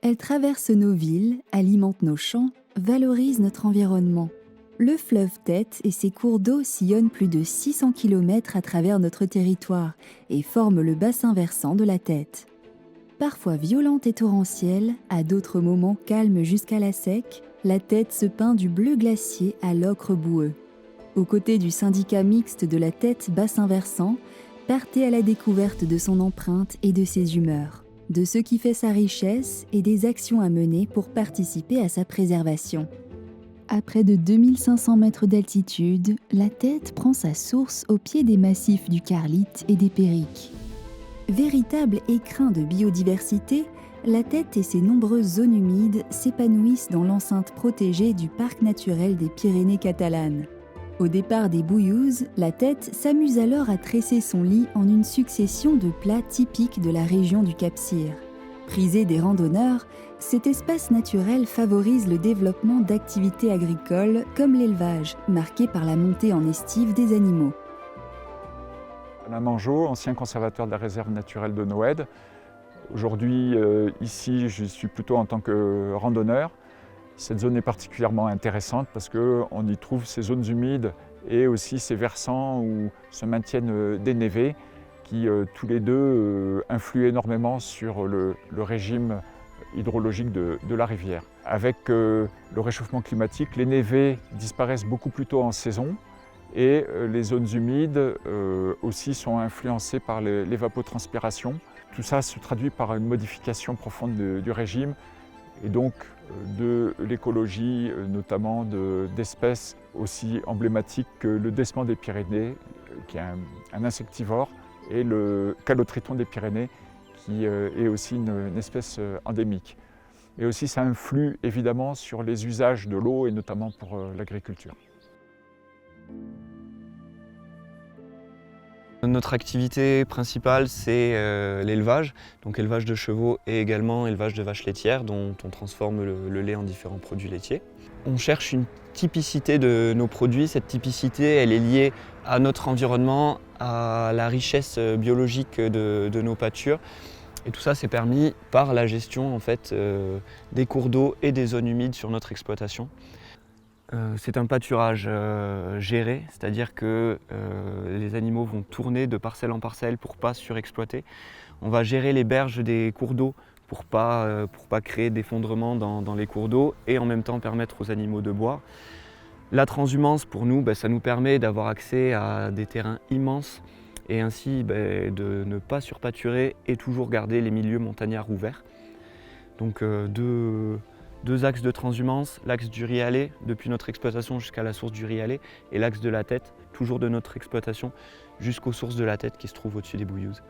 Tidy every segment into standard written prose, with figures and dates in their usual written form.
Elle traverse nos villes, alimente nos champs, valorise notre environnement. Le fleuve Tête et ses cours d'eau sillonnent plus de 600 km à travers notre territoire et forment le bassin versant de la Tête. Parfois violente et torrentielle, à d'autres moments calme jusqu'à la sec, la Tête se peint du bleu glacier à l'ocre boueux. Aux côtés du syndicat mixte de la Tête bassin versant, partez à la découverte de son empreinte et de ses humeurs, de ce qui fait sa richesse et des actions à mener pour participer à sa préservation. À près de 2500 mètres d'altitude, la Tête prend sa source au pied des massifs du Carlite et des Périques. Véritable écrin de biodiversité, la Tête et ses nombreuses zones humides s'épanouissent dans l'enceinte protégée du parc naturel des Pyrénées catalanes. Au départ des Bouillouzes, la Tête s'amuse alors à tresser son lit en une succession de plats typiques de la région du Cap-Cyr. Prisé des randonneurs, cet espace naturel favorise le développement d'activités agricoles comme l'élevage, marqué par la montée en estive des animaux. Alain Mangeot, ancien conservateur de la réserve naturelle de Noëde. Aujourd'hui, ici, je suis plutôt en tant que randonneur. Cette zone est particulièrement intéressante parce qu'on y trouve ces zones humides et aussi ces versants où se maintiennent des névés qui, tous les deux, influent énormément sur le régime hydrologique de la rivière. Avec le réchauffement climatique, les névés disparaissent beaucoup plus tôt en saison et les zones humides aussi sont influencées par l'évapotranspiration. Tout ça se traduit par une modification profonde du régime et donc de l'écologie, notamment d'espèces aussi emblématiques que le dessement des Pyrénées, qui est un insectivore, et le calotryton des Pyrénées, qui est aussi une espèce endémique. Et aussi ça influe évidemment sur les usages de l'eau et notamment pour l'agriculture. Notre activité principale, c'est l'élevage, donc élevage de chevaux et également élevage de vaches laitières dont on transforme le lait en différents produits laitiers. On cherche une typicité de nos produits. Cette typicité, elle est liée à notre environnement, à la richesse biologique de nos pâtures. Et tout ça, c'est permis par la gestion en fait, des cours d'eau et des zones humides sur notre exploitation. C'est un pâturage géré, c'est-à-dire que les animaux vont tourner de parcelle en parcelle pour ne pas surexploiter. On va gérer les berges des cours d'eau pour pas créer d'effondrement dans les cours d'eau et en même temps permettre aux animaux de boire. La transhumance, pour nous, ça nous permet d'avoir accès à des terrains immenses et ainsi de ne pas surpâturer et toujours garder les milieux montagnards ouverts. Donc deux axes de transhumance, l'axe du Rialet, depuis notre exploitation jusqu'à la source du Rialet, et l'axe de la Tête, toujours de notre exploitation, jusqu'aux sources de la Tête qui se trouvent au-dessus des Bouillouzes.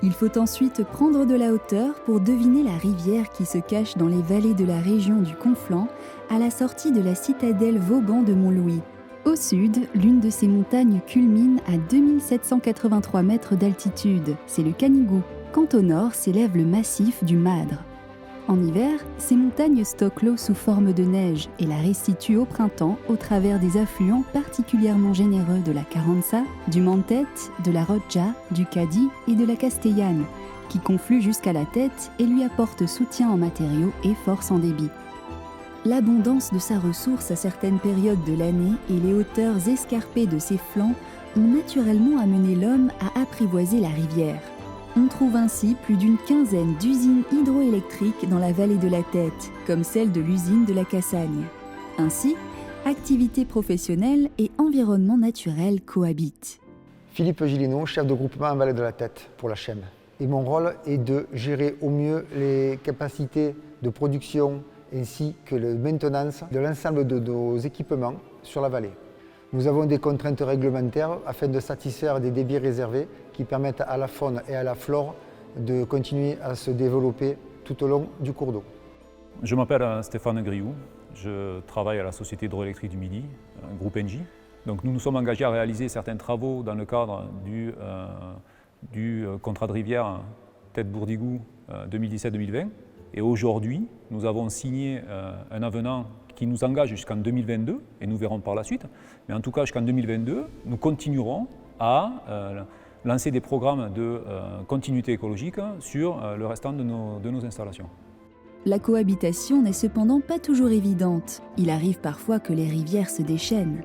Il faut ensuite prendre de la hauteur pour deviner la rivière qui se cache dans les vallées de la région du Conflent, à la sortie de la citadelle Vauban de Montlouis. Au sud, l'une de ces montagnes culmine à 2783 mètres d'altitude, c'est le Canigou. Quant au nord s'élève le massif du Madre. En hiver, ces montagnes stockent l'eau sous forme de neige et la restituent au printemps au travers des affluents particulièrement généreux de la Carranza, du Mantet, de la Rodja, du Cadí et de la Castellane, qui confluent jusqu'à la Tête et lui apportent soutien en matériaux et force en débit. L'abondance de sa ressource à certaines périodes de l'année et les hauteurs escarpées de ses flancs ont naturellement amené l'homme à apprivoiser la rivière. On trouve ainsi plus d'une quinzaine d'usines hydroélectriques dans la vallée de la Tête, comme celle de l'usine de la Cassagne. Ainsi, activité professionnelle et environnement naturel cohabitent. Philippe Gillineau, chef de groupement en vallée de la Tête pour la CHEM. Et mon rôle est de gérer au mieux les capacités de production ainsi que la maintenance de l'ensemble de nos équipements sur la vallée. Nous avons des contraintes réglementaires afin de satisfaire des débits réservés qui permettent à la faune et à la flore de continuer à se développer tout au long du cours d'eau. Je m'appelle Stéphane Griou, je travaille à la Société hydroélectrique du Midi, un groupe Engie. Donc nous nous sommes engagés à réaliser certains travaux dans le cadre du contrat de rivière Tête-Bourdigou 2017-2020. Et aujourd'hui, nous avons signé un avenant qui nous engage jusqu'en 2022, et nous verrons par la suite. Mais en tout cas, jusqu'en 2022, nous continuerons à lancer des programmes de continuité écologique sur le restant de nos installations. La cohabitation n'est cependant pas toujours évidente. Il arrive parfois que les rivières se déchaînent.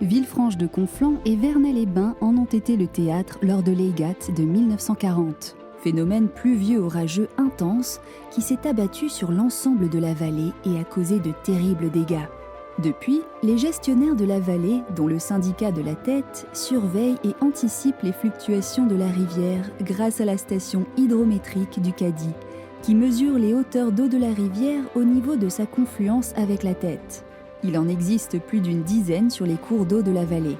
Villefranche-de-Conflans et Vernay-les-Bains en ont été le théâtre lors de l'Aigate de 1940. Phénomène pluvieux orageux intense qui s'est abattu sur l'ensemble de la vallée et a causé de terribles dégâts. Depuis, les gestionnaires de la vallée, dont le syndicat de la Tête, surveillent et anticipent les fluctuations de la rivière grâce à la station hydrométrique du Cadie, qui mesure les hauteurs d'eau de la rivière au niveau de sa confluence avec la Tête. Il en existe plus d'une dizaine sur les cours d'eau de la vallée.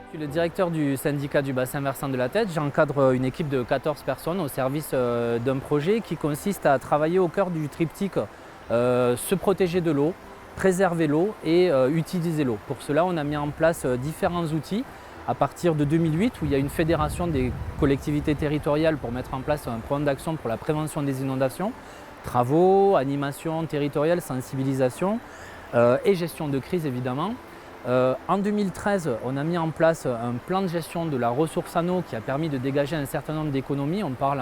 Je suis le directeur du syndicat du bassin versant de la Tête. J'encadre une équipe de 14 personnes au service d'un projet qui consiste à travailler au cœur du triptyque se protéger de l'eau, préserver l'eau et utiliser l'eau. Pour cela, on a mis en place différents outils à partir de 2008 où il y a une fédération des collectivités territoriales pour mettre en place un programme d'action pour la prévention des inondations, travaux, animation territoriale, sensibilisation et gestion de crise évidemment. En 2013, on a mis en place un plan de gestion de la ressource en eau qui a permis de dégager un certain nombre d'économies. On parle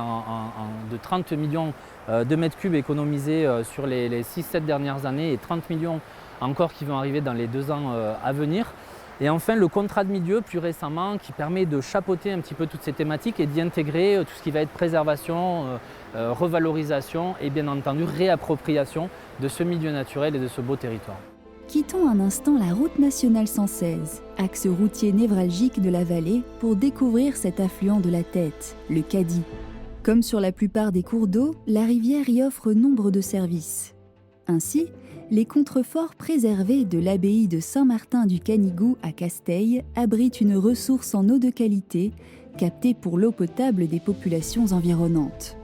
de 30 millions de mètres cubes économisés sur les 6-7 dernières années et 30 millions encore qui vont arriver dans les 2 ans à venir. Et enfin, le contrat de milieu, plus récemment, qui permet de chapeauter un petit peu toutes ces thématiques et d'y intégrer tout ce qui va être préservation, revalorisation et bien entendu réappropriation de ce milieu naturel et de ce beau territoire. Quittons un instant la route nationale 116, axe routier névralgique de la vallée, pour découvrir cet affluent de la Tête, le Cadie. Comme sur la plupart des cours d'eau, la rivière y offre nombre de services. Ainsi, les contreforts préservés de l'abbaye de Saint-Martin du Canigou à Casteil abritent une ressource en eau de qualité, captée pour l'eau potable des populations environnantes.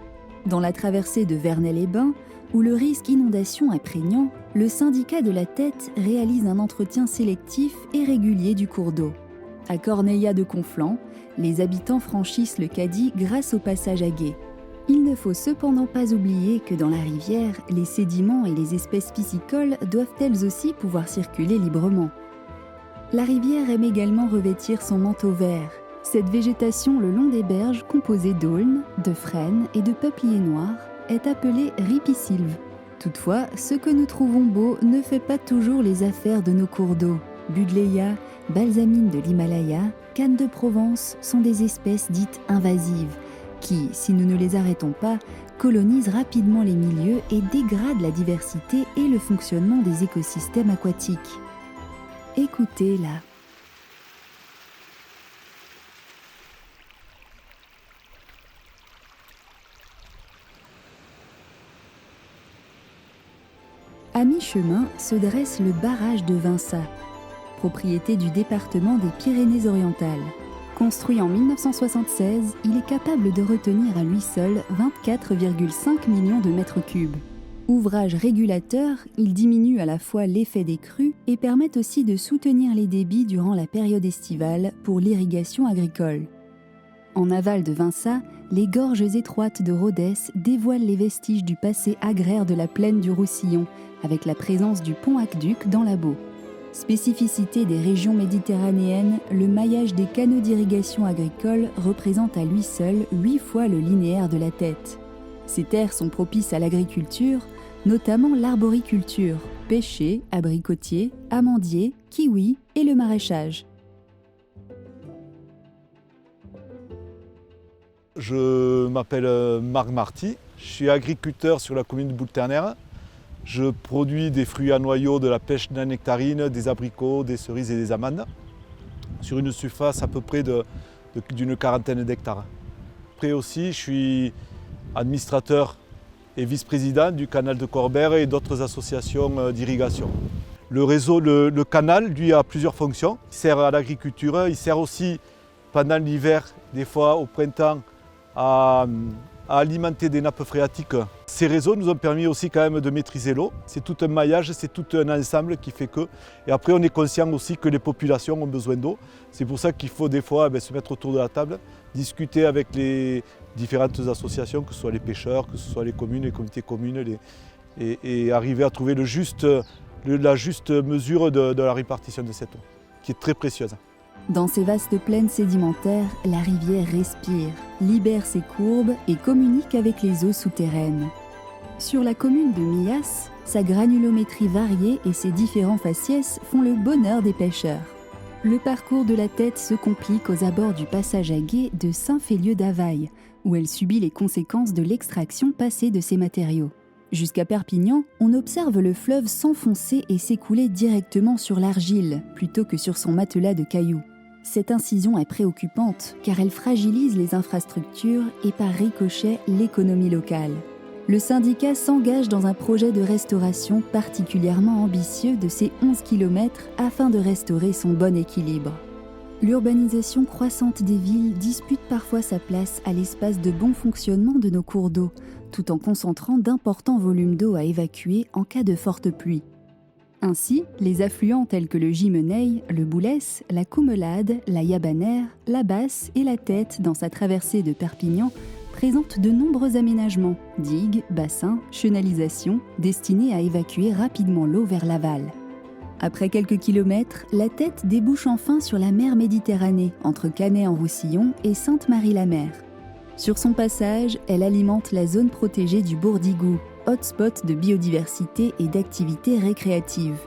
Dans la traversée de Vernay-les-Bains, où le risque inondation est prégnant, le syndicat de la Tête réalise un entretien sélectif et régulier du cours d'eau. À Corneilla-de-Conflans, les habitants franchissent le Cadie grâce au passage à gué. Il ne faut cependant pas oublier que dans la rivière, les sédiments et les espèces piscicoles doivent elles aussi pouvoir circuler librement. La rivière aime également revêtir son manteau vert. Cette végétation le long des berges, composée d'aulnes, de frênes et de peupliers noirs, est appelée ripisylve. Toutefois, ce que nous trouvons beau ne fait pas toujours les affaires de nos cours d'eau. Buddleia, balsamine de l'Himalaya, canne de Provence sont des espèces dites invasives qui, si nous ne les arrêtons pas, colonisent rapidement les milieux et dégradent la diversité et le fonctionnement des écosystèmes aquatiques. Écoutez-la. À mi-chemin se dresse le barrage de Vinça, propriété du département des Pyrénées-Orientales. Construit en 1976, il est capable de retenir à lui seul 24,5 millions de mètres cubes. Ouvrage régulateur, il diminue à la fois l'effet des crues et permet aussi de soutenir les débits durant la période estivale pour l'irrigation agricole. En aval de Vinça, les gorges étroites de Rodez dévoilent les vestiges du passé agraire de la plaine du Roussillon, avec la présence du pont Aqueduc dans la Baue. Spécificité des régions méditerranéennes, le maillage des canaux d'irrigation agricole représente à lui seul 8 fois le linéaire de la Tête. Ces terres sont propices à l'agriculture, notamment l'arboriculture, pêcher, abricotier, amandier, kiwi et le maraîchage. Je m'appelle Marc Marty, je suis agriculteur sur la commune de Boulternaire. Je produis des fruits à noyaux, de la pêche de la nectarine, des abricots, des cerises et des amandes, sur une surface à peu près d'une quarantaine d'hectares. Après aussi, je suis administrateur et vice-président du canal de Corbère et d'autres associations d'irrigation. Le réseau, le canal, lui, a plusieurs fonctions. Il sert à l'agriculture, il sert aussi pendant l'hiver, des fois au printemps, à alimenter des nappes phréatiques. Ces réseaux nous ont permis aussi quand même de maîtriser l'eau. C'est tout un maillage, c'est tout un ensemble qui fait que... Et après, on est conscient aussi que les populations ont besoin d'eau. C'est pour ça qu'il faut des fois se mettre autour de la table, discuter avec les différentes associations, que ce soit les pêcheurs, que ce soit les communes, les comités communes, et arriver à trouver la juste mesure de la répartition de cette eau, qui est très précieuse. Dans ces vastes plaines sédimentaires, la rivière respire, libère ses courbes et communique avec les eaux souterraines. Sur la commune de Millas, sa granulométrie variée et ses différents faciès font le bonheur des pêcheurs. Le parcours de la Tête se complique aux abords du passage à gué de Saint-Félieu-d'Availle, où elle subit les conséquences de l'extraction passée de ces matériaux. Jusqu'à Perpignan, on observe le fleuve s'enfoncer et s'écouler directement sur l'argile, plutôt que sur son matelas de cailloux. Cette incision est préoccupante, car elle fragilise les infrastructures et par ricochet l'économie locale. Le syndicat s'engage dans un projet de restauration particulièrement ambitieux de ces 11 km afin de restaurer son bon équilibre. L'urbanisation croissante des villes dispute parfois sa place à l'espace de bon fonctionnement de nos cours d'eau, tout en concentrant d'importants volumes d'eau à évacuer en cas de forte pluie. Ainsi, les affluents tels que le Gimeney, le Boulès, la Coumelade, la Yabanère, la Basse et la Tête dans sa traversée de Perpignan présentent de nombreux aménagements, digues, bassins, chenalisations, destinés à évacuer rapidement l'eau vers l'aval. Après quelques kilomètres, la Tête débouche enfin sur la mer Méditerranée, entre Canet-en-Roussillon et Sainte-Marie-la-Mer. Sur son passage, elle alimente la zone protégée du Bourdigou, hotspot de biodiversité et d'activités récréatives.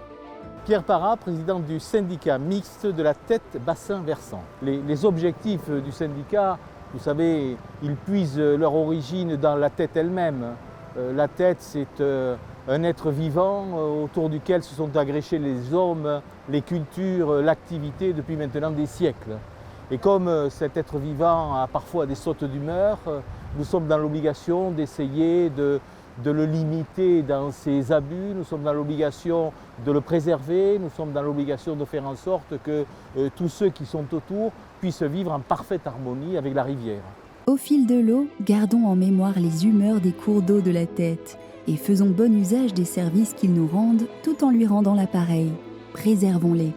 Pierre Parra, président du syndicat mixte de la Tête bassin-versant. Les objectifs du syndicat, vous savez, ils puisent leur origine dans la Tête elle-même. La Tête, c'est un être vivant autour duquel se sont agrégés les hommes, les cultures, l'activité depuis maintenant des siècles. Et comme cet être vivant a parfois des sautes d'humeur, nous sommes dans l'obligation d'essayer de le limiter dans ses abus, nous sommes dans l'obligation de le préserver, nous sommes dans l'obligation de faire en sorte que tous ceux qui sont autour puissent vivre en parfaite harmonie avec la rivière. Au fil de l'eau, gardons en mémoire les humeurs des cours d'eau de la Tête et faisons bon usage des services qu'ils nous rendent tout en lui rendant l'appareil. Préservons-les.